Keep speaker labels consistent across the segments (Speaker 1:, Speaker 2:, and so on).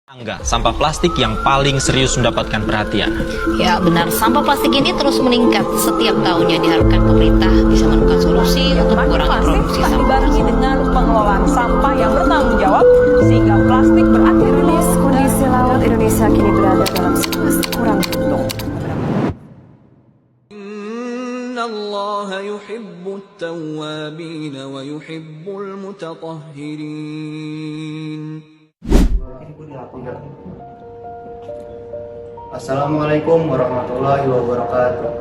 Speaker 1: Enggak, sampah plastik yang paling serius mendapatkan perhatian.
Speaker 2: Ya benar, sampah plastik ini terus meningkat setiap tahunnya. Diharapkan pemerintah bisa menemukan solusi untuk mengurangi produksi
Speaker 3: tak
Speaker 2: sampah.
Speaker 3: dibarengi dengan pengelolaan sampah yang bertanggung jawab sehingga plastik berakhir
Speaker 4: Kondisi laut Indonesia kini berada dalam situasi kurang beruntung.
Speaker 5: الله يحب التوابين ويحب المتطهرين.
Speaker 6: Assalamualaikum warahmatullahi wabarakatuh.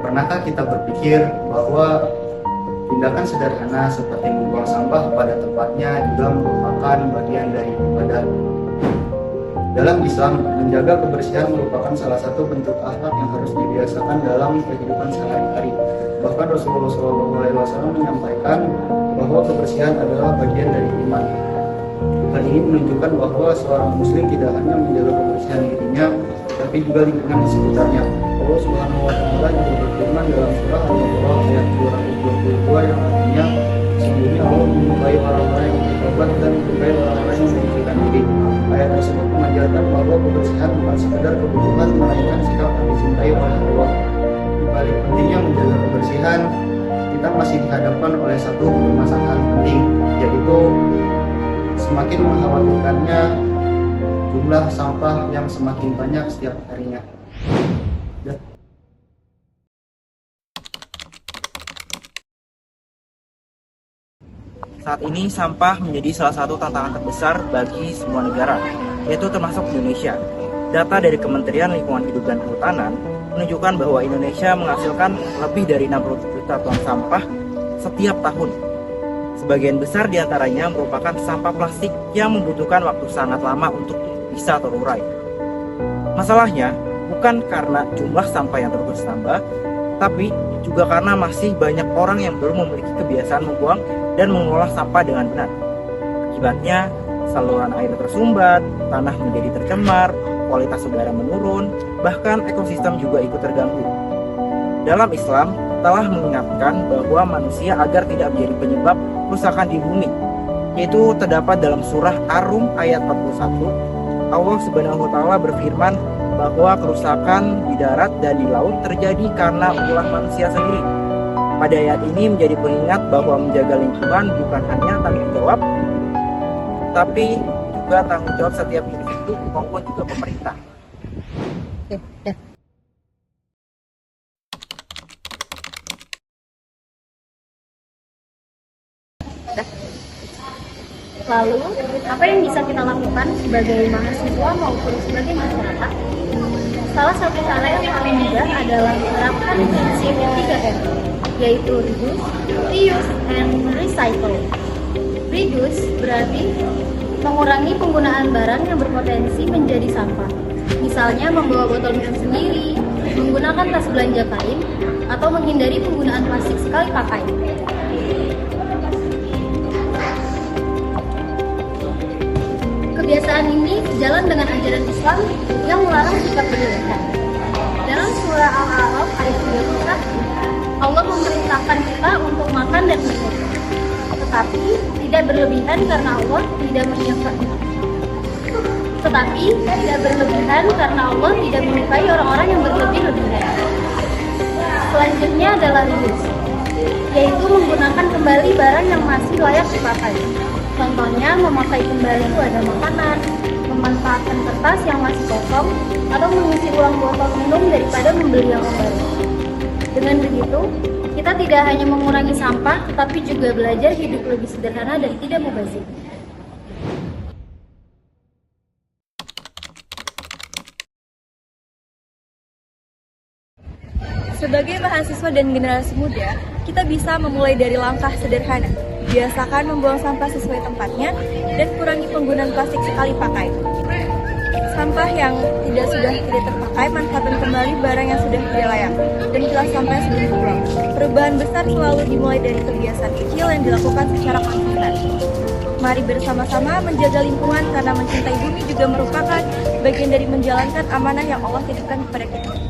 Speaker 6: Pernahkah kita berpikir bahwa tindakan sederhana seperti membuang sampah pada tempatnya juga merupakan bagian dari ibadah? Dalam Islam, menjaga kebersihan merupakan salah satu bentuk akhlak yang harus dibiasakan dalam kehidupan sehari-hari. Bahkan Rasulullah SAW menyampaikan bahwa kebersihan adalah bagian dari iman. Hal ini menunjukkan bahwa seorang muslim tidak hanya menjaga kebersihan dirinya, tapi juga lingkungan di sekitarnya. Allah Subhanahu wa taala juga berfirman dalam surah Al-Baqarah ayat 222 yang artinya, sesungguhnya Allah menyukai orang-orang yang bertobat dan menyukai orang-orang yang menyucikan diri. Ayat tersebut mengajarkan bahwa kebersihan bukan sekedar kebutuhan, melainkan sikap yang dicintai oleh Allah. Di balik pentingnya menjaga kebersihan, kita masih dihadapkan oleh satu permasalahan penting, yaitu semakin mengkhawatirkannya jumlah sampah yang semakin banyak setiap harinya.
Speaker 7: Saat ini sampah menjadi salah satu tantangan terbesar bagi semua negara, yaitu termasuk Indonesia. Data dari Kementerian Lingkungan Hidup dan Kehutanan menunjukkan bahwa Indonesia menghasilkan lebih dari 60 juta ton sampah setiap tahun. Sebagian besar diantaranya merupakan sampah plastik yang membutuhkan waktu sangat lama untuk bisa terurai. Masalahnya bukan karena jumlah sampah yang terus bertambah, tapi juga karena masih banyak orang yang belum memiliki kebiasaan membuang dan mengolah sampah dengan benar. Akibatnya, saluran air tersumbat, tanah menjadi tercemar, kualitas udara menurun, bahkan ekosistem juga ikut terganggu. Dalam Islam, telah mengingatkan bahwa manusia agar tidak menjadi penyebab kerusakan di bumi, yaitu terdapat dalam surah Ar-Rum ayat 41. Allah Subhanahu wa taala berfirman bahwa kerusakan di darat dan di laut terjadi karena ulah manusia sendiri. Pada ayat ini menjadi pengingat bahwa menjaga lingkungan bukan hanya tanggung jawab, tapi juga tanggung jawab setiap individu maupun juga pemerintah.
Speaker 8: Lalu, apa yang bisa kita lakukan sebagai mahasiswa maupun sebagai masyarakat? Salah satu cara yang paling mudah adalah menerapkan prinsip 3R, yaitu reduce, reuse, and recycle. Reduce berarti mengurangi penggunaan barang yang berpotensi menjadi sampah. Misalnya membawa botol minum sendiri, menggunakan tas belanja kain, atau menghindari penggunaan plastik sekali pakai. Kebiasaan ini sejalan dengan ajaran Islam yang melarang sikap berlebihan. Dalam surah Al-A'raf ayat 31, Allah memerintahkan kita untuk makan dan minum, tetapi tidak berlebihan karena Allah tidak menyukai orang-orang yang berlebih-lebihan. Selanjutnya adalah reuse, yaitu menggunakan kembali barang yang masih layak dipakai. Contohnya memakai kembali wadah makanan, memanfaatkan kertas yang masih kosong, atau mengisi ulang botol minum daripada membeli yang baru. Dengan begitu, kita tidak hanya mengurangi sampah, tetapi juga belajar hidup lebih sederhana dan tidak mubazir.
Speaker 4: Sebagai mahasiswa dan generasi muda, kita bisa memulai dari langkah sederhana. Biasakan membuang sampah sesuai tempatnya dan kurangi penggunaan plastik sekali pakai. Sampah yang sudah tidak terpakai, manfaatkan kembali barang yang sudah tidak layak dan pilah sampah sebelum dibuang. Perubahan besar selalu dimulai dari kebiasaan kecil yang dilakukan secara konsisten. Mari bersama-sama menjaga lingkungan karena mencintai bumi juga merupakan bagian dari menjalankan amanah yang Allah titipkan kepada kita.